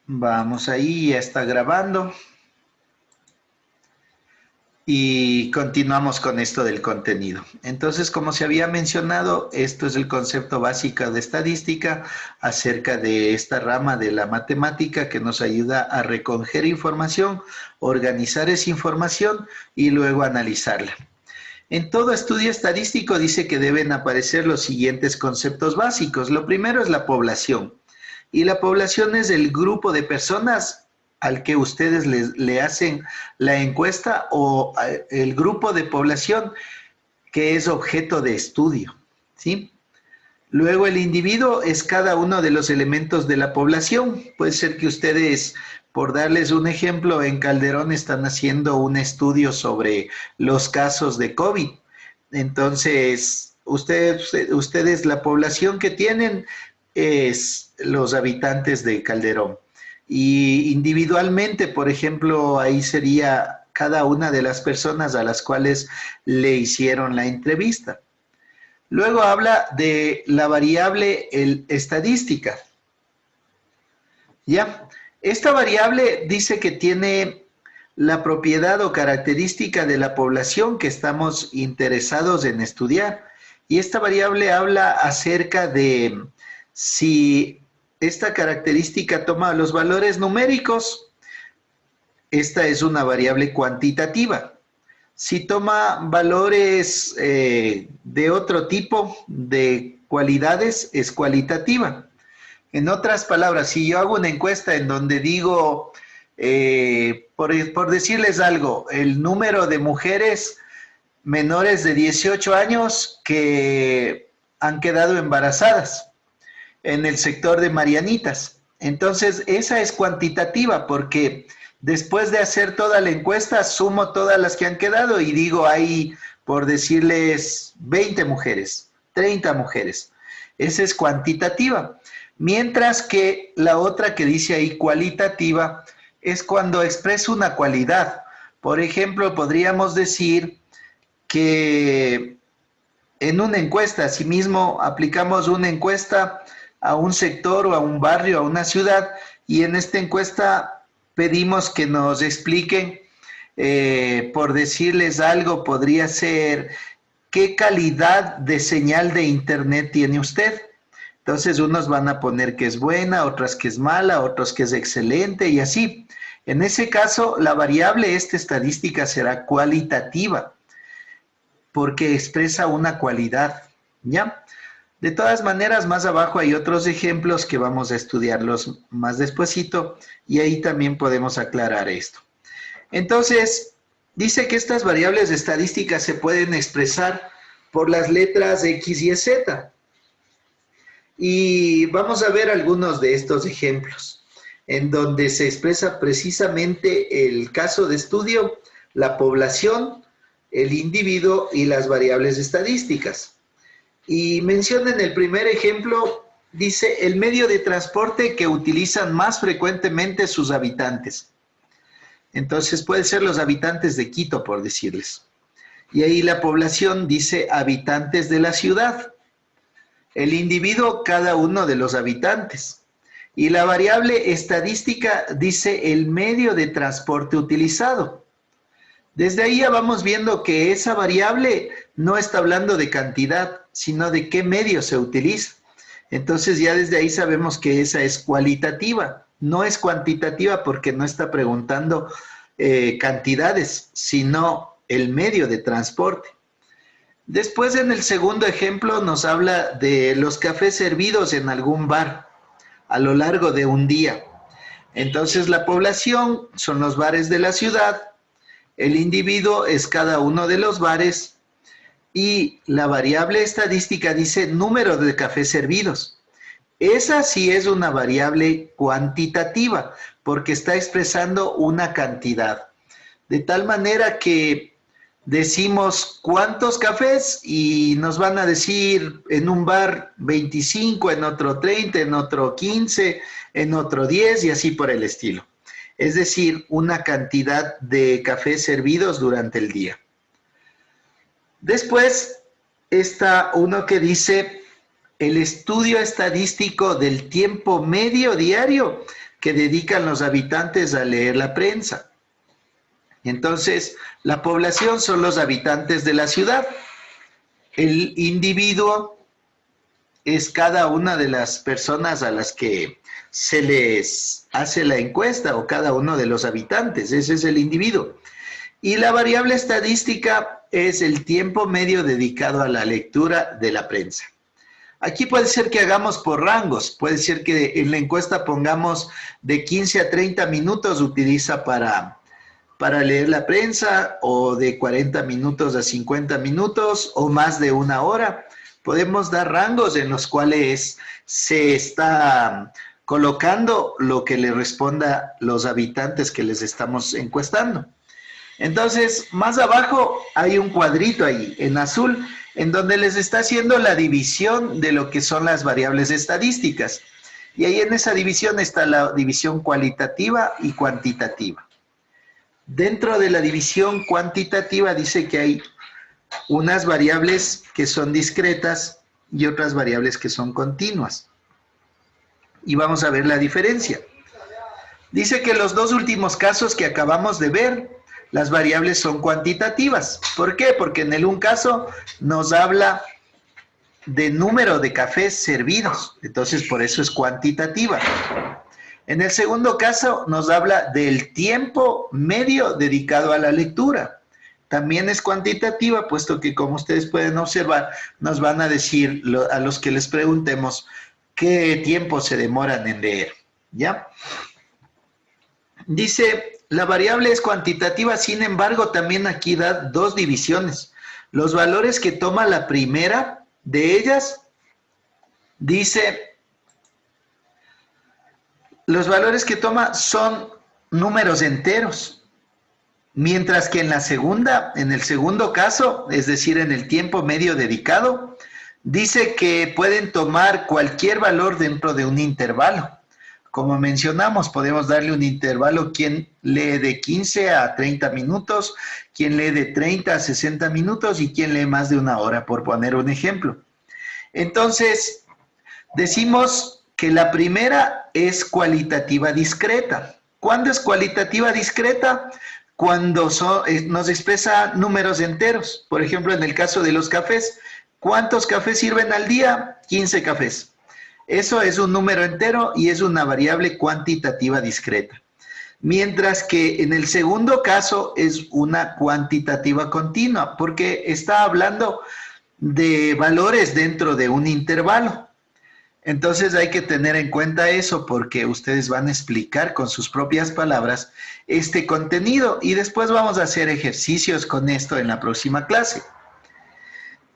Vamos ahí, ya está grabando. Y continuamos con esto del contenido. Entonces, como se había mencionado, esto es el concepto básico de estadística acerca de esta rama de la matemática que nos ayuda a recoger información, organizar esa información y luego analizarla. En todo estudio estadístico dice que deben aparecer los siguientes conceptos básicos. Lo primero es la población. Y la población es el grupo de personas al que ustedes le hacen la encuesta o el grupo de población que es objeto de estudio, ¿sí? Luego el individuo es cada uno de los elementos de la población. Puede ser que ustedes, por darles un ejemplo, en Calderón están haciendo un estudio sobre los casos de COVID. Entonces, ustedes la población que tienen es los habitantes de Calderón. Y individualmente, por ejemplo, ahí sería cada una de las personas a las cuales le hicieron la entrevista. Luego habla de la variable estadística. ¿Ya? Esta variable dice que tiene la propiedad o característica de la población que estamos interesados en estudiar. Y esta variable habla acerca de si esta característica toma los valores numéricos, esta es una variable cuantitativa. Si toma valores de otro tipo de cualidades, es cualitativa. En otras palabras, si yo hago una encuesta en donde digo, por decirles algo, el número de mujeres menores de 18 años que han quedado embarazadas en el sector de Marianitas. Entonces, esa es cuantitativa porque después de hacer toda la encuesta, sumo todas las que han quedado y digo, hay, por decirles, 20 mujeres, 30 mujeres. Esa es cuantitativa. Mientras que la otra que dice ahí cualitativa es cuando expreso una cualidad. Por ejemplo, podríamos decir que en una encuesta, asimismo, aplicamos una encuesta a un sector o a un barrio, a una ciudad, y en esta encuesta pedimos que nos expliquen, por decirles algo, podría ser, ¿qué calidad de señal de internet tiene usted? Entonces, unos van a poner que es buena, otras que es mala, otros que es excelente y así. En ese caso, la variable esta estadística será cualitativa, porque expresa una cualidad, ¿ya? De todas maneras, más abajo hay otros ejemplos que vamos a estudiarlos más despuesito y ahí también podemos aclarar esto. Entonces, dice que estas variables estadísticas se pueden expresar por las letras X y Z. Y vamos a ver algunos de estos ejemplos, en donde se expresa precisamente el caso de estudio, la población, el individuo y las variables estadísticas. Y menciona en el primer ejemplo, dice, el medio de transporte que utilizan más frecuentemente sus habitantes. Entonces puede ser los habitantes de Quito, por decirles. Y ahí la población dice habitantes de la ciudad. El individuo, cada uno de los habitantes. Y la variable estadística dice el medio de transporte utilizado. Desde ahí ya vamos viendo que esa variable no está hablando de cantidad, sino de qué medio se utiliza. Entonces ya desde ahí sabemos que esa es cualitativa, no es cuantitativa porque no está preguntando cantidades, sino el medio de transporte. Después en el segundo ejemplo nos habla de los cafés servidos en algún bar a lo largo de un día. Entonces la población son los bares de la ciudad, el individuo es cada uno de los bares y la variable estadística dice número de cafés servidos. Esa sí es una variable cuantitativa porque está expresando una cantidad. De tal manera que decimos cuántos cafés y nos van a decir en un bar 25, en otro 30, en otro 15, en otro 10 y así por el estilo. Es decir, una cantidad de cafés servidos durante el día. Después está uno que dice el estudio estadístico del tiempo medio diario que dedican los habitantes a leer la prensa. Entonces, la población son los habitantes de la ciudad. El individuo es cada una de las personas a las que se les hace la encuesta, o cada uno de los habitantes. Ese es el individuo. Y la variable estadística es el tiempo medio dedicado a la lectura de la prensa. Aquí puede ser que hagamos por rangos, puede ser que en la encuesta pongamos de 15 a 30 minutos utiliza para leer la prensa, o de 40 minutos a 50 minutos, o más de una hora. Podemos dar rangos en los cuales se está colocando lo que le responda los habitantes que les estamos encuestando. Entonces, más abajo hay un cuadrito ahí, en azul, en donde les está haciendo la división de lo que son las variables estadísticas. Y ahí en esa división está la división cualitativa y cuantitativa. Dentro de la división cuantitativa dice que hay unas variables que son discretas y otras variables que son continuas. Y vamos a ver la diferencia. Dice que los dos últimos casos que acabamos de ver, las variables son cuantitativas. ¿Por qué? Porque en el un caso nos habla de número de cafés servidos, entonces por eso es cuantitativa. En el segundo caso nos habla del tiempo medio dedicado a la lectura. También es cuantitativa, puesto que, como ustedes pueden observar, nos van a decir a los que les preguntemos qué tiempo se demoran en leer, ¿ya? Dice, la variable es cuantitativa, sin embargo, también aquí da dos divisiones. Los valores que toma la primera de ellas, dice, los valores que toma son números enteros, mientras que en la segunda, en el segundo caso, es decir, en el tiempo medio dedicado, dice que pueden tomar cualquier valor dentro de un intervalo. Como mencionamos, podemos darle un intervalo quien lee de 15 a 30 minutos, quien lee de 30 a 60 minutos y quien lee más de una hora, por poner un ejemplo. Entonces, decimos que la primera es cualitativa discreta. ¿Cuándo es cualitativa discreta? Cuando nos expresa números enteros. Por ejemplo, en el caso de los cafés, ¿cuántos cafés sirven al día? 15 cafés. Eso es un número entero y es una variable cuantitativa discreta. Mientras que en el segundo caso es una cuantitativa continua, porque está hablando de valores dentro de un intervalo. Entonces hay que tener en cuenta eso, porque ustedes van a explicar con sus propias palabras este contenido y después vamos a hacer ejercicios con esto en la próxima clase.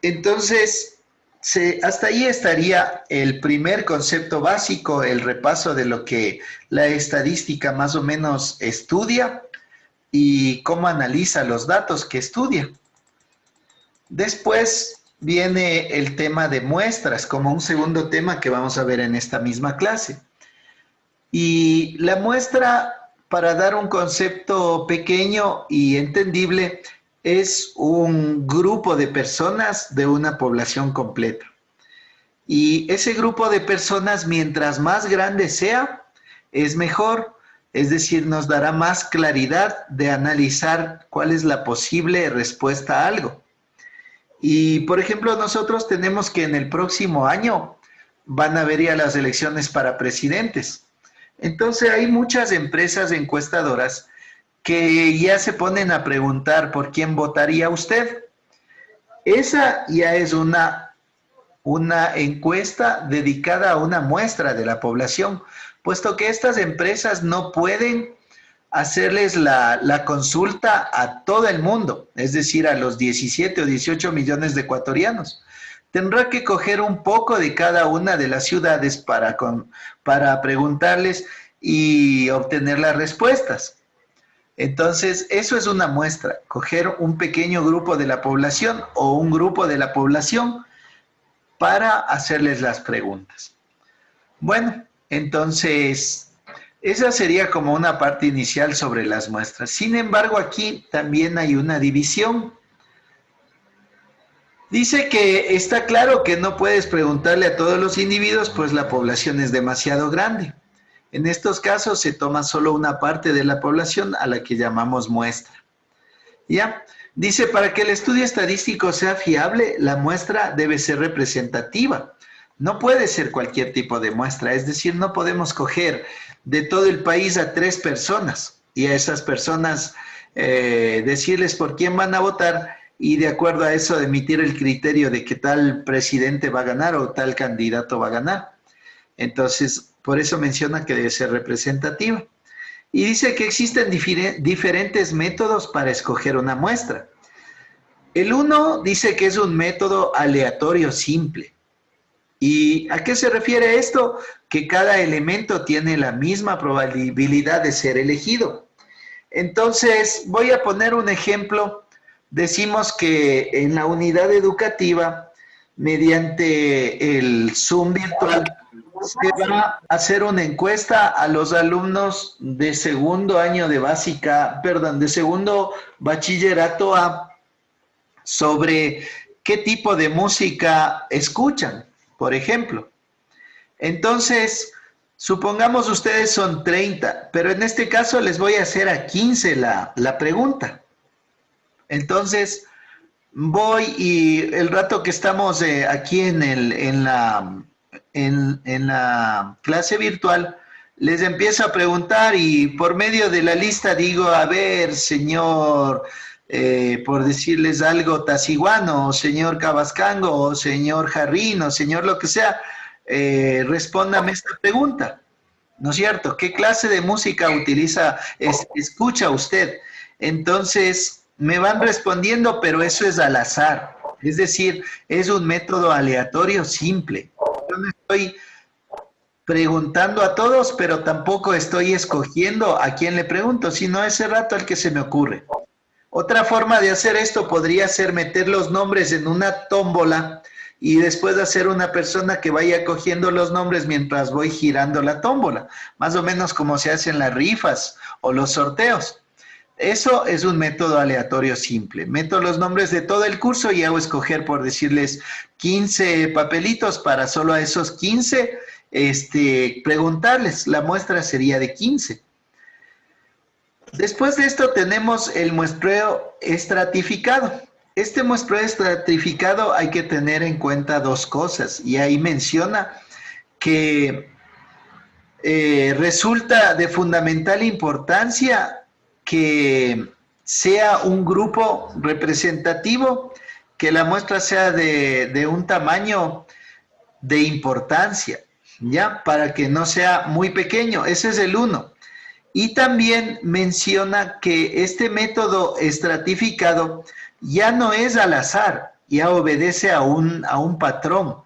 Entonces, hasta ahí estaría el primer concepto básico, el repaso de lo que la estadística más o menos estudia y cómo analiza los datos que estudia. Después viene el tema de muestras como un segundo tema que vamos a ver en esta misma clase. Y la muestra, para dar un concepto pequeño y entendible, es un grupo de personas de una población completa. Y ese grupo de personas, mientras más grande sea, es mejor. Es decir, nos dará más claridad de analizar cuál es la posible respuesta a algo. Y, por ejemplo, nosotros tenemos que en el próximo año van a haber ya las elecciones para presidentes. Entonces, hay muchas empresas encuestadoras que ya se ponen a preguntar por quién votaría usted. Esa ya es una encuesta dedicada a una muestra de la población, puesto que estas empresas no pueden hacerles la consulta a todo el mundo, es decir, a los 17 o 18 millones de ecuatorianos. Tendrá que coger un poco de cada una de las ciudades para preguntarles y obtener las respuestas. Entonces, eso es una muestra, coger un pequeño grupo de la población o un grupo de la población para hacerles las preguntas. Bueno, entonces, esa sería como una parte inicial sobre las muestras. Sin embargo, aquí también hay una división. Dice que está claro que no puedes preguntarle a todos los individuos, pues la población es demasiado grande. En estos casos se toma solo una parte de la población a la que llamamos muestra. ¿Ya? Dice, para que el estudio estadístico sea fiable, la muestra debe ser representativa. No puede ser cualquier tipo de muestra, es decir, no podemos coger de todo el país a 3 personas y a esas personas decirles por quién van a votar y de acuerdo a eso emitir el criterio de que tal presidente va a ganar o tal candidato va a ganar. Entonces, por eso menciona que debe ser representativa. Y dice que existen diferentes métodos para escoger una muestra. El uno dice que es un método aleatorio simple. ¿Y a qué se refiere esto? Que cada elemento tiene la misma probabilidad de ser elegido. Entonces, voy a poner un ejemplo. Decimos que en la unidad educativa, mediante el Zoom virtual, se va a hacer una encuesta a los alumnos de segundo año de de segundo bachillerato A sobre qué tipo de música escuchan, por ejemplo. Entonces, supongamos ustedes son 30, pero en este caso les voy a hacer a 15 la pregunta. Entonces, voy y el rato que estamos aquí en la clase virtual, les empiezo a preguntar y por medio de la lista digo, a ver, señor, por decirles algo, Taciguano, o señor Cabascango, o señor Jarrín, o señor lo que sea, respóndame esta pregunta, ¿no es cierto? ¿Qué clase de música escucha usted? Entonces, me van respondiendo, pero eso es al azar. Es decir, es un método aleatorio simple. Yo no estoy preguntando a todos, pero tampoco estoy escogiendo a quién le pregunto, sino ese rato al que se me ocurre. Otra forma de hacer esto podría ser meter los nombres en una tómbola y después hacer una persona que vaya cogiendo los nombres mientras voy girando la tómbola, más o menos como se hacen las rifas o los sorteos. Eso es un método aleatorio simple. Meto los nombres de todo el curso y hago escoger, por decirles, 15 papelitos para solo a esos 15 preguntarles. La muestra sería de 15. Después de esto tenemos el muestreo estratificado. Este muestreo estratificado hay que tener en cuenta dos cosas y ahí menciona que resulta de fundamental importancia que sea un grupo representativo, que la muestra sea de un tamaño de importancia, ¿ya? Para que no sea muy pequeño. Ese es el uno. Y también menciona que este método estratificado ya no es al azar, ya obedece a un patrón.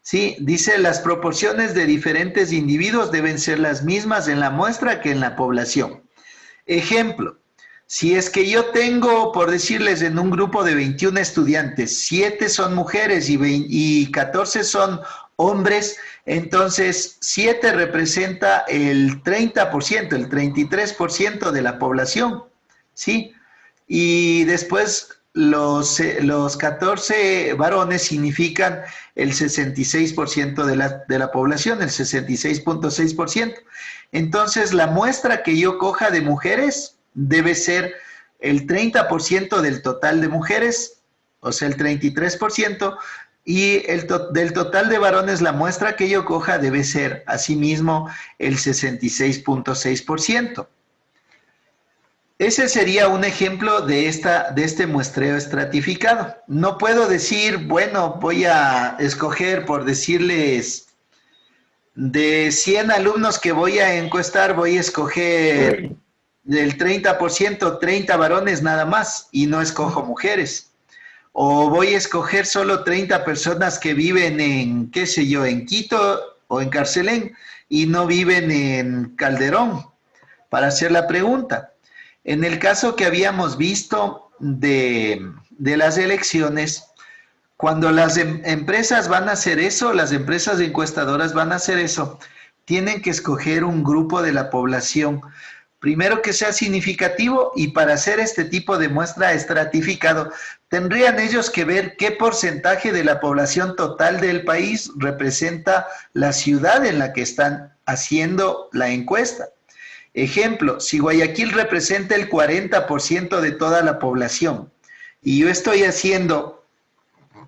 Sí, dice las proporciones de diferentes individuos deben ser las mismas en la muestra que en la población. Ejemplo, si es que yo tengo, por decirles, en un grupo de 21 estudiantes, 7 son mujeres y 14 son hombres, entonces 7 representa el 30%, el 33% de la población, ¿sí? Y después los 14 varones significan el 66% de la población, el 66.6%. Entonces, la muestra que yo coja de mujeres debe ser el 30% del total de mujeres, o sea, el 33%, y del total de varones, la muestra que yo coja debe ser, asimismo, el 66.6%. Ese sería un ejemplo de este muestreo estratificado. No puedo decir, bueno, voy a escoger, por decirles, de 100 alumnos que voy a encuestar, voy a escoger del 30%, 30 varones nada más, y no escojo mujeres. O voy a escoger solo 30 personas que viven en, qué sé yo, en Quito o en Carcelén, y no viven en Calderón, para hacer la pregunta. En el caso que habíamos visto de las elecciones, cuando las empresas van a hacer eso, las empresas encuestadoras van a hacer eso, tienen que escoger un grupo de la población, primero que sea significativo, y para hacer este tipo de muestra estratificado, tendrían ellos que ver qué porcentaje de la población total del país representa la ciudad en la que están haciendo la encuesta. Ejemplo, si Guayaquil representa el 40% de toda la población y yo estoy haciendo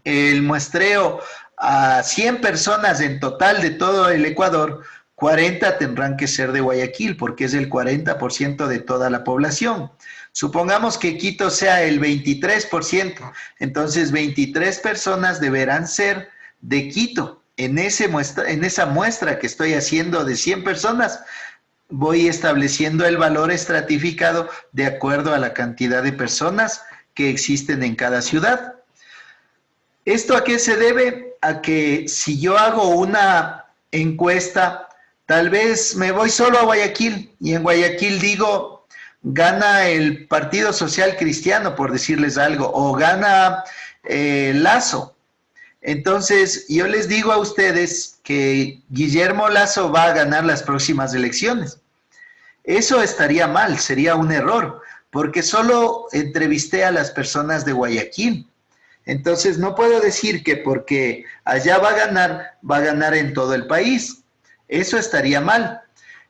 el muestreo a 100 personas en total de todo el Ecuador, 40 tendrán que ser de Guayaquil porque es el 40% de toda la población. Supongamos que Quito sea el 23%, entonces 23 personas deberán ser de Quito. En esa muestra que estoy haciendo de 100 personas, voy estableciendo el valor estratificado de acuerdo a la cantidad de personas que existen en cada ciudad. ¿Esto a qué se debe? A que si yo hago una encuesta, tal vez me voy solo a Guayaquil y en Guayaquil digo, gana el Partido Social Cristiano, por decirles algo, o gana Lazo. Entonces, yo les digo a ustedes que Guillermo Lazo va a ganar las próximas elecciones. Eso estaría mal, sería un error, porque solo entrevisté a las personas de Guayaquil. Entonces, no puedo decir que porque allá va a ganar en todo el país. Eso estaría mal.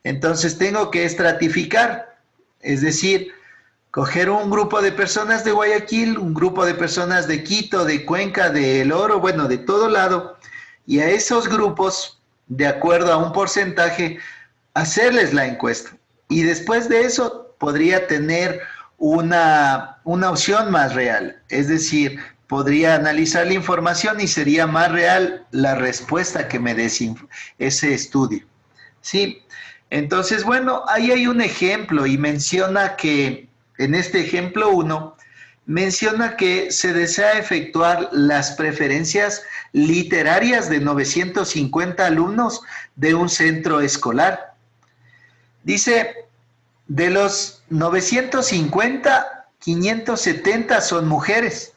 Entonces, tengo que estratificar, es decir, coger un grupo de personas de Guayaquil, un grupo de personas de Quito, de Cuenca, de El Oro, bueno, de todo lado, y a esos grupos, de acuerdo a un porcentaje, hacerles la encuesta. Y después de eso, podría tener una opción más real, es decir, podría analizar la información y sería más real la respuesta que me dé ese estudio. Sí, entonces, bueno, ahí hay un ejemplo y menciona que, en este ejemplo 1, menciona que se desea efectuar las preferencias literarias de 950 alumnos de un centro escolar. Dice, de los 950, 570 son mujeres.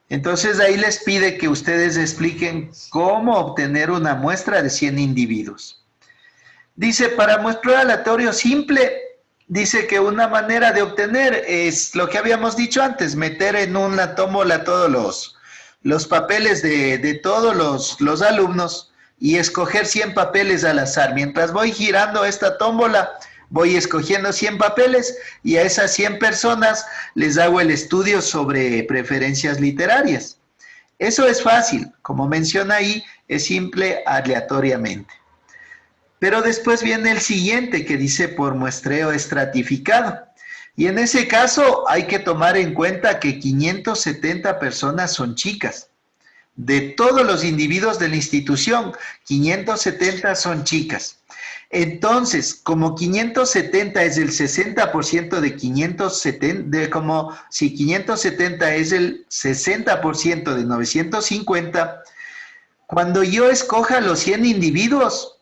Entonces ahí les pide que ustedes expliquen cómo obtener una muestra de 100 individuos. Dice, para muestreo aleatorio simple, dice que una manera de obtener es lo que habíamos dicho antes, meter en una tómbola todos los papeles de todos los alumnos y escoger 100 papeles al azar. Mientras voy girando esta tómbola, voy escogiendo 100 papeles y a esas 100 personas les hago el estudio sobre preferencias literarias. Eso es fácil, como menciona ahí, es simple aleatoriamente. Pero después viene el siguiente que dice por muestreo estratificado. Y en ese caso hay que tomar en cuenta que 570 personas son chicas. De todos los individuos de la institución, 570 son chicas. Entonces, como 570 es el 60% de 570, como si 570 es el 60% de 950, cuando yo escoja los 100 individuos,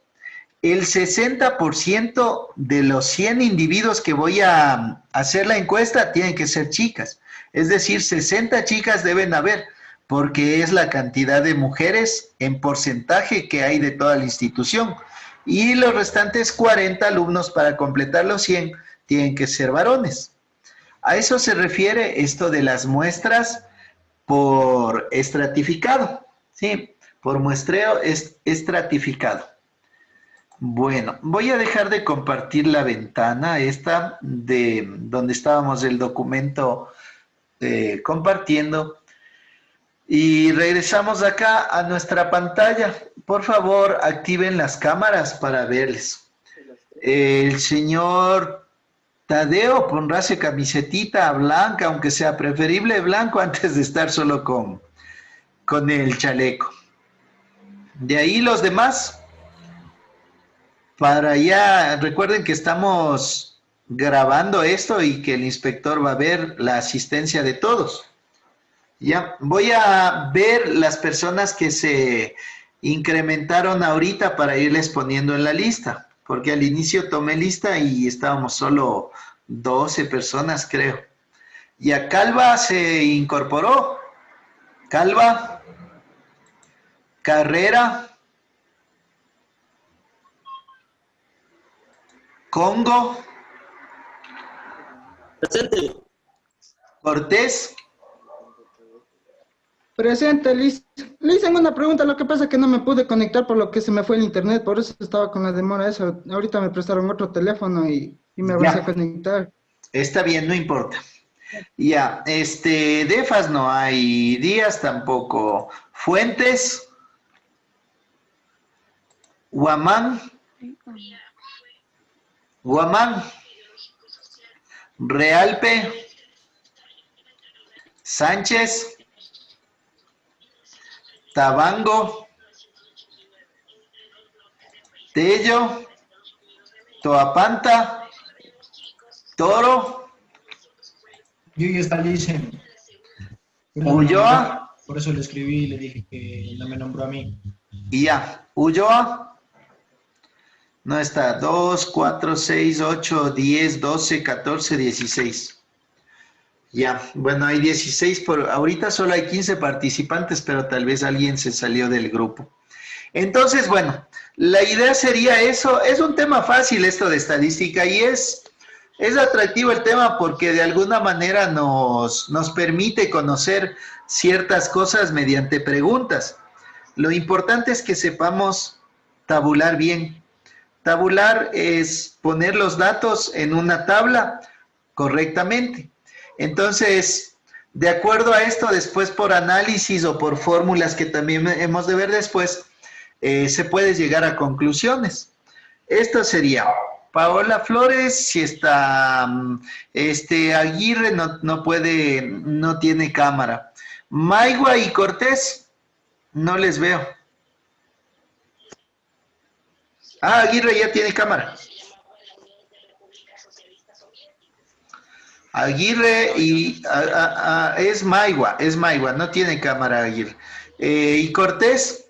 el 60% de los 100 individuos que voy a hacer la encuesta tienen que ser chicas. Es decir, 60 chicas deben haber, porque es la cantidad de mujeres en porcentaje que hay de toda la institución. Y los restantes 40 alumnos para completar los 100 tienen que ser varones. A eso se refiere esto de las muestras por estratificado, ¿sí? Por muestreo estratificado. Bueno, voy a dejar de compartir la ventana esta de donde estábamos el documento compartiendo y regresamos acá a nuestra pantalla. Por favor, activen las cámaras para verles. El señor Tadeo, pondráse camisetita blanca, aunque sea preferible blanco antes de estar solo con el chaleco. De ahí los demás. Para ya, recuerden que estamos grabando esto y que el inspector va a ver la asistencia de todos. Ya, voy a ver las personas que se incrementaron ahorita para irles poniendo en la lista, porque al inicio tomé lista y estábamos solo 12 personas, creo. Y a Calva se incorporó. Calva, Carrera, Congo, Presente. Cortés, Presente, listo. Le hice una pregunta, lo que pasa es que no me pude conectar por lo que se me fue el internet, por eso estaba con la demora eso. Ahorita me prestaron otro teléfono y me avancé a Ya, conectar. está bien, no importa. Ya, Defas no hay, Díaz tampoco. Fuentes, Guamán, Guamán, Realpe, Sánchez, Tabango, Tello, Toapanta, Toro, Yo ya está Licen, pero no me Ulloa nombró. Por eso le escribí y le dije que no me nombró a mí. y ya. Ulloa no está. 2, 4, 6, 8, 10, 12, 14, 16. Ya, bueno, hay 16 por ahorita solo hay 15 participantes, pero tal vez alguien se salió del grupo. Entonces, bueno, la idea sería eso. Es un tema fácil esto de estadística y es atractivo el tema porque de alguna manera nos permite conocer ciertas cosas mediante preguntas. Lo importante es que sepamos tabular bien. Tabular es poner los datos en una tabla correctamente. Entonces, de acuerdo a esto, después por análisis o por fórmulas que también hemos de ver después, se puede llegar a conclusiones. Esto sería Paola Flores, si está Aguirre no puede, no tiene cámara. Maigua y Cortés, no les veo. Ah, Aguirre ya tiene cámara. Aguirre y es Maigua, no tiene cámara Aguirre. Y Cortés,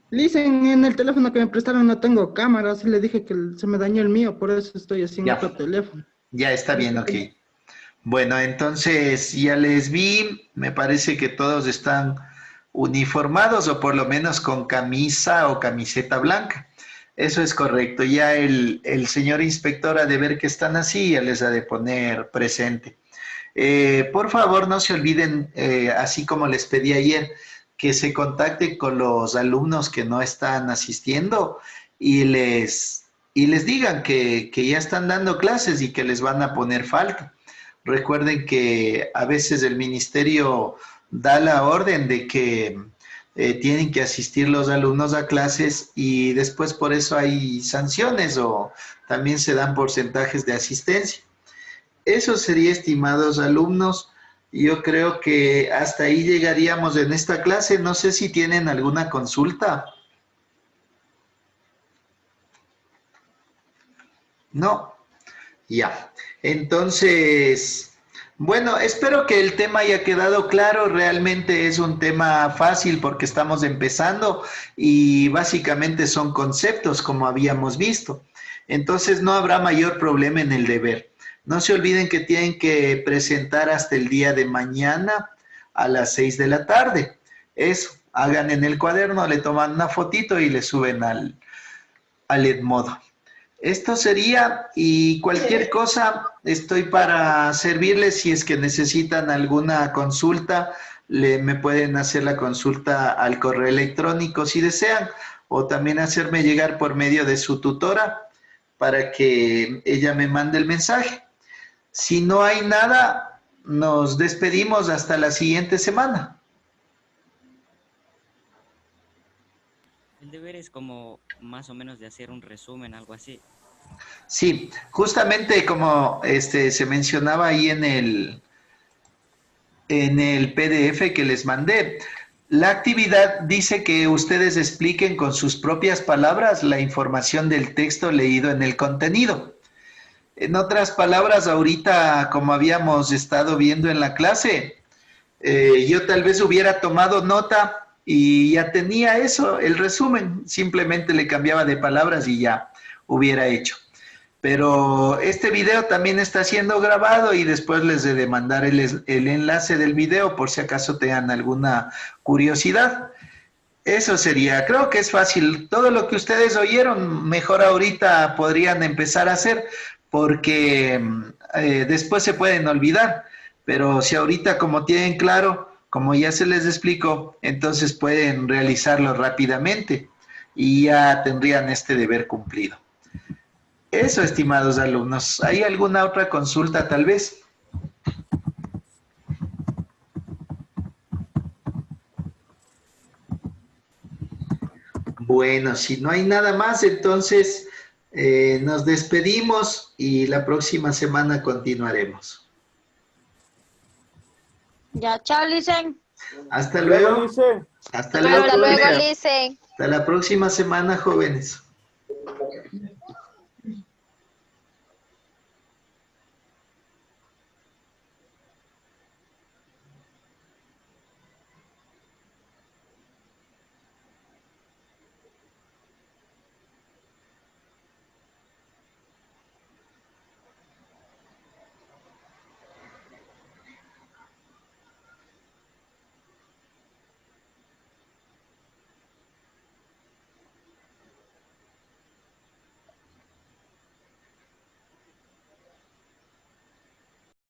Le dicen en el teléfono que me prestaron no tengo cámara, así le dije que se me dañó el mío, por eso estoy así en ya, otro teléfono. ya está bien, ok. Disculpen. Bueno, entonces ya les vi, me parece que todos están uniformados o por lo menos con camisa o camiseta blanca. Eso es correcto. Ya el señor inspector ha de ver que están así, ya les ha de poner presente. Por favor, no se olviden, así como les pedí ayer, que se contacten con los alumnos que no están asistiendo y les digan que ya están dando clases y que les van a poner falta. Recuerden que a veces el ministerio da la orden de que tienen que asistir los alumnos a clases y después por eso hay sanciones o también se dan porcentajes de asistencia. Eso sería, estimados alumnos. Yo creo que hasta ahí llegaríamos en esta clase. No sé si tienen alguna consulta. No, ya. Entonces, bueno, espero que el tema haya quedado claro. Realmente es un tema fácil porque estamos empezando y básicamente son conceptos como habíamos visto. Entonces no habrá mayor problema en el deber. No se olviden que tienen que presentar hasta el día de mañana a las 6 de la tarde. Eso, hagan en el cuaderno, le toman una fotito y le suben al Edmodo. Esto sería, y cualquier cosa, estoy para servirles si es que necesitan alguna consulta, me pueden hacer la consulta al correo electrónico si desean, o también hacerme llegar por medio de su tutora para que ella me mande el mensaje. Si no hay nada, nos despedimos hasta la siguiente semana. El deber es como más o menos de hacer un resumen, algo así. Sí, justamente como se mencionaba ahí en el PDF que les mandé, la actividad dice que ustedes expliquen con sus propias palabras la información del texto leído en el contenido. En otras palabras, ahorita, como habíamos estado viendo en la clase, yo tal vez hubiera tomado nota y ya tenía eso, el resumen, simplemente le cambiaba de palabras y ya hubiera hecho. Pero este video también está siendo grabado y después les he de mandar el enlace del video por si acaso tengan alguna curiosidad. Eso sería, creo que es fácil. Todo lo que ustedes oyeron, mejor ahorita podrían empezar a hacer porque después se pueden olvidar. Pero si ahorita como tienen claro, como ya se les explicó, entonces pueden realizarlo rápidamente y ya tendrían este deber cumplido. Eso, estimados alumnos. ¿Hay alguna otra consulta tal vez? Bueno, si no hay nada más, entonces nos despedimos y la próxima semana continuaremos. Ya, chao, Licen. Hasta luego. Lice. Hasta luego. Hasta luego, jóvenes. Licen. Hasta la próxima semana, jóvenes.